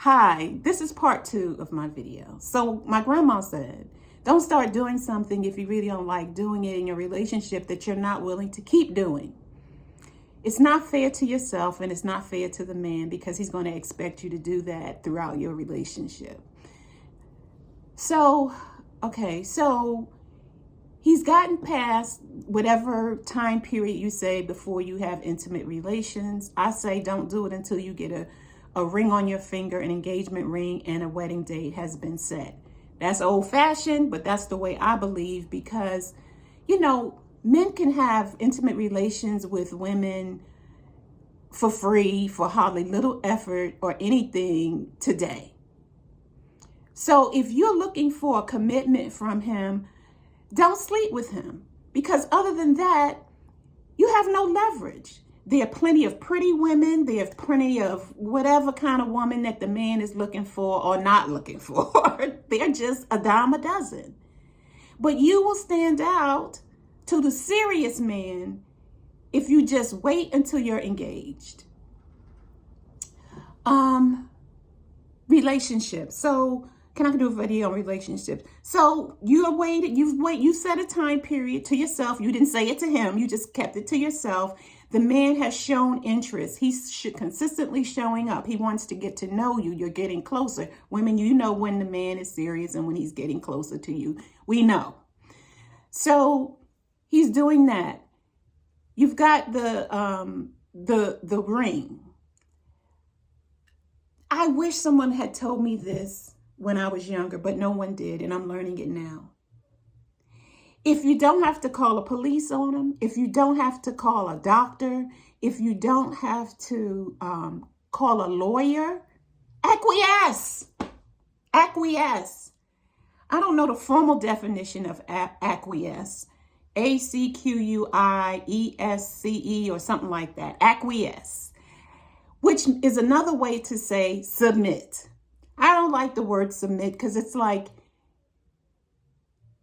Hi, this is part 2 of my video. So my grandma said, don't start doing something if you really don't like doing it in your relationship that you're not willing to keep doing. It's not fair to yourself and it's not fair to the man because he's going to expect you to do that throughout your relationship. So he's gotten past whatever time period you say before you have intimate relations. I say don't do it until you get a ring on your finger, an engagement ring, and a wedding date has been set. That's old-fashioned, but that's the way I believe because, men can have intimate relations with women for free, for hardly little effort or anything today. So if you're looking for a commitment from him, don't sleep with him because other than that, you have no leverage. There are plenty of pretty women. There's plenty of whatever kind of woman that the man is looking for or not looking for. They're just a dime a dozen. But you will stand out to the serious man if you just wait until you're engaged. Relationships. So can I do a video on relationships? So you set a time period to yourself. You didn't say it to him. You just kept it to yourself. The man has shown interest. He's consistently showing up. He wants to get to know you. You're getting closer. Women, you know when the man is serious and when he's getting closer to you. We know. So he's doing that. You've got the ring. I wish someone had told me this when I was younger, but no one did, and I'm learning it now. If you don't have to call a police on him, if you don't have to call a doctor, if you don't have to call a lawyer, acquiesce. Acquiesce. I don't know the formal definition of acquiesce. ACQUIESCE or something like that. Acquiesce, which is another way to say submit. I don't like the word submit because it's like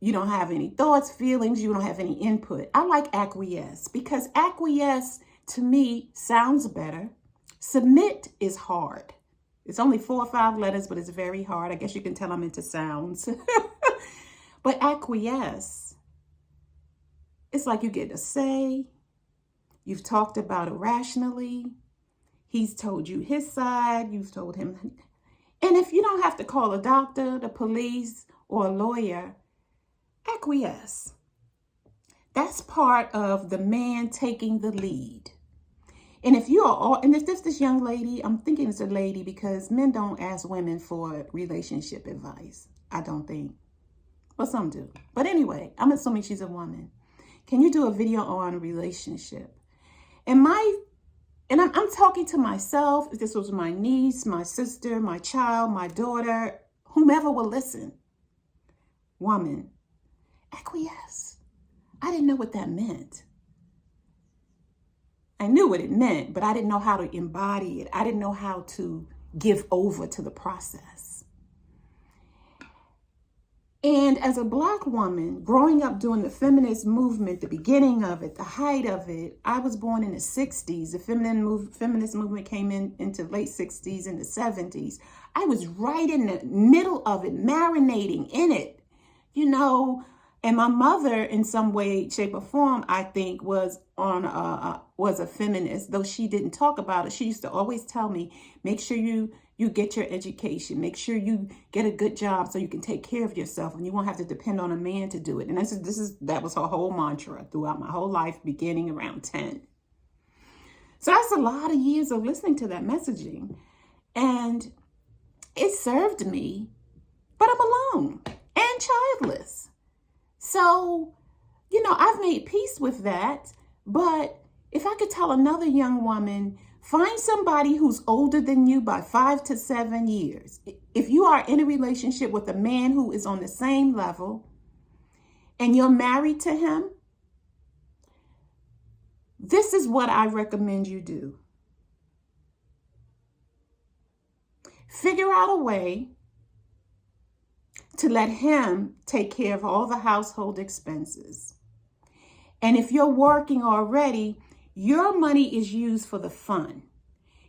you don't have any thoughts, feelings, you don't have any input. I like acquiesce because acquiesce to me sounds better. Submit is hard. It's only 4 or 5 letters, but it's very hard. I guess you can tell I'm into sounds. But acquiesce, it's like you get a say. You've talked about it rationally. He's told you his side. You've told him. And if you don't have to call a doctor, the police, or a lawyer, acquiesce. That's part of the man taking the lead. And if this young lady, I'm thinking it's a lady because men don't ask women for relationship advice. I don't think. But some do. But anyway, I'm assuming she's a woman. Can you do a video on a relationship? And I'm talking to myself. If this was my niece, my sister, my child, my daughter, whomever will listen. Woman, acquiesce. I didn't know what that meant. I knew what it meant, but I didn't know how to embody it. I didn't know how to give over to the process. And as a Black woman, growing up during the feminist movement, the beginning of it, the height of it, I was born in the 60s. The feminist movement came into late 60s and the 70s. I was right in the middle of it, marinating in it, And my mother, in some way, shape, or form, I think, was a feminist, though she didn't talk about it. She used to always tell me, make sure you get your education, make sure you get a good job so you can take care of yourself and you won't have to depend on a man to do it. And that was her whole mantra throughout my whole life, beginning around 10. So that's a lot of years of listening to that messaging. And it served me, but I'm alone and childless. So, I've made peace with that. But if I could tell another young woman, find somebody who's older than you by 5 to 7 years. If you are in a relationship with a man who is on the same level and you're married to him, this is what I recommend you do. Figure out a way to let him take care of all the household expenses. And if you're working already, your money is used for the fun.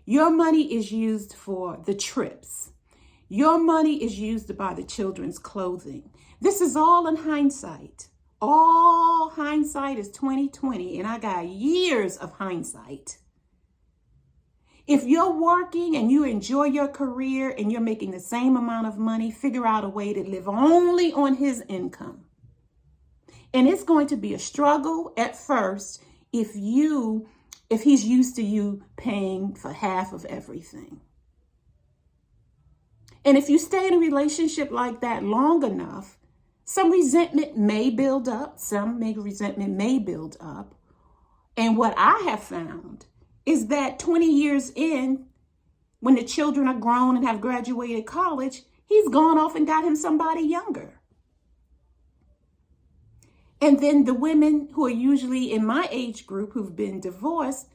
Your money is used for the trips. Your money is used to buy the children's clothing. This is all in hindsight. All hindsight is 2020, and I got years of hindsight. If you're working and you enjoy your career and you're making the same amount of money, figure out a way to live only on his income. And it's going to be a struggle at first if he's used to you paying for half of everything. And if you stay in a relationship like that long enough, some resentment may build up. Resentment may build up. And what I have found is that 20 years in, when the children are grown and have graduated college, he's gone off and got him somebody younger. And then the women who are usually in my age group who've been divorced,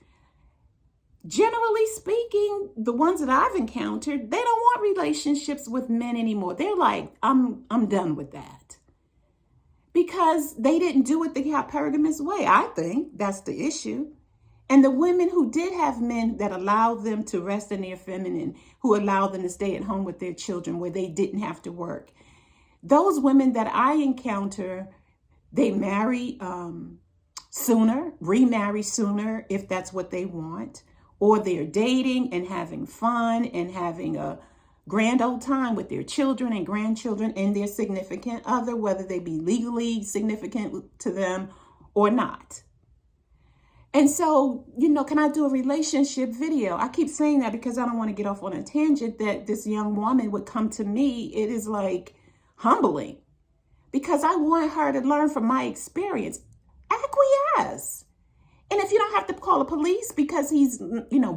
generally speaking, the ones that I've encountered, they don't want relationships with men anymore. They're like, I'm done with that. Because they didn't do it the hypergamous way. I think that's the issue. And the women who did have men that allowed them to rest in their feminine, who allowed them to stay at home with their children where they didn't have to work, those women that I encounter, they marry sooner, remarry sooner if that's what they want, or they're dating and having fun and having a grand old time with their children and grandchildren and their significant other, whether they be legally significant to them or not. And so, can I do a relationship video? I keep saying that because I don't want to get off on a tangent that this young woman would come to me. It is like humbling because I want her to learn from my experience. Acquiesce. And if you don't have to call the police because he's,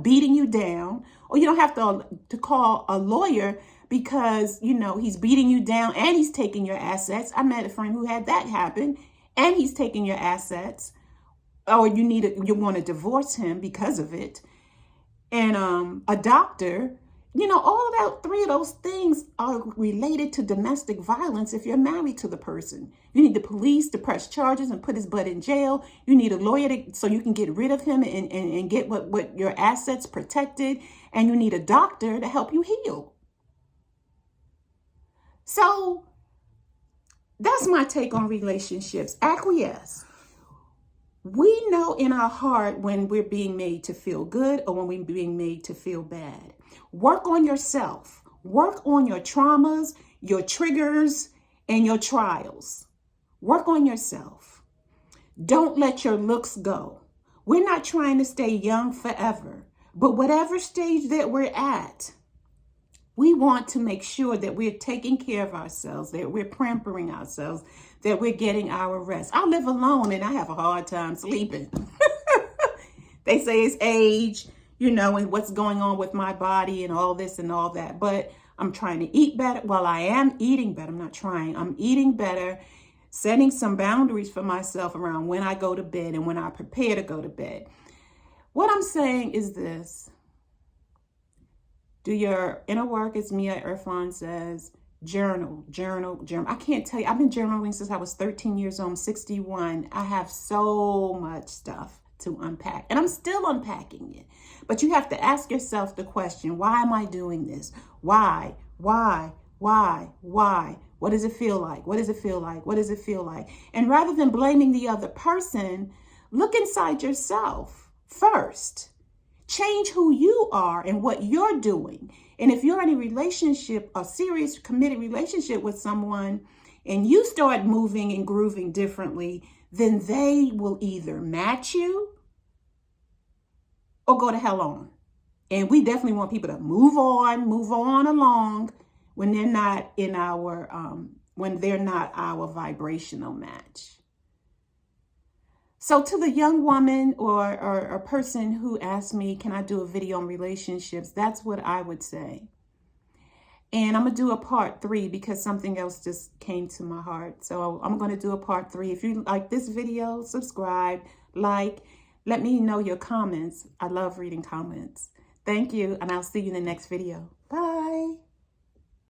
beating you down, or you don't have to call a lawyer because, he's beating you down and he's taking your assets. I met a friend who had that happen and he's taking your assets. Or you want to divorce him because of it. And a doctor, all of that, three of those things are related to domestic violence if you're married to the person. You need the police to press charges and put his butt in jail. You need a lawyer so you can get rid of him and get what your assets protected. And you need a doctor to help you heal. So that's my take on relationships. Acquiesce. We know in our heart when we're being made to feel good or when we're being made to feel bad. Work on yourself. Work on your traumas, your triggers, and your trials. Work on yourself. Don't let your looks go. We're not trying to stay young forever, but whatever stage that we're at, we want to make sure that we're taking care of ourselves, that we're pampering ourselves, that we're getting our rest. I live alone and I have a hard time sleeping. They say it's age, and what's going on with my body and all this and all that. But I'm trying to eat better. Well, I am eating better. I'm not trying. I'm eating better, setting some boundaries for myself around when I go to bed and when I prepare to go to bed. What I'm saying is this. Do your inner work, as Mia Irfan says. Journal. I can't tell you. I've been journaling since I was 13 years old. I'm 61. I have so much stuff to unpack. And I'm still unpacking it. But you have to ask yourself the question, why am I doing this? Why? What does it feel like? What does it feel like? What does it feel like? And rather than blaming the other person, look inside yourself first. Change who you are and what you're doing. And if you're in a relationship, a serious committed relationship with someone, and you start moving and grooving differently, then they will either match you or go to hell on. And we definitely want people to move on along when they're not in when they're not our vibrational match. So to the young woman or a person who asked me, can I do a video on relationships? That's what I would say. And I'm going to do a part 3 because something else just came to my heart. So I'm going to do a part 3. If you like this video, subscribe, let me know your comments. I love reading comments. Thank you. And I'll see you in the next video. Bye.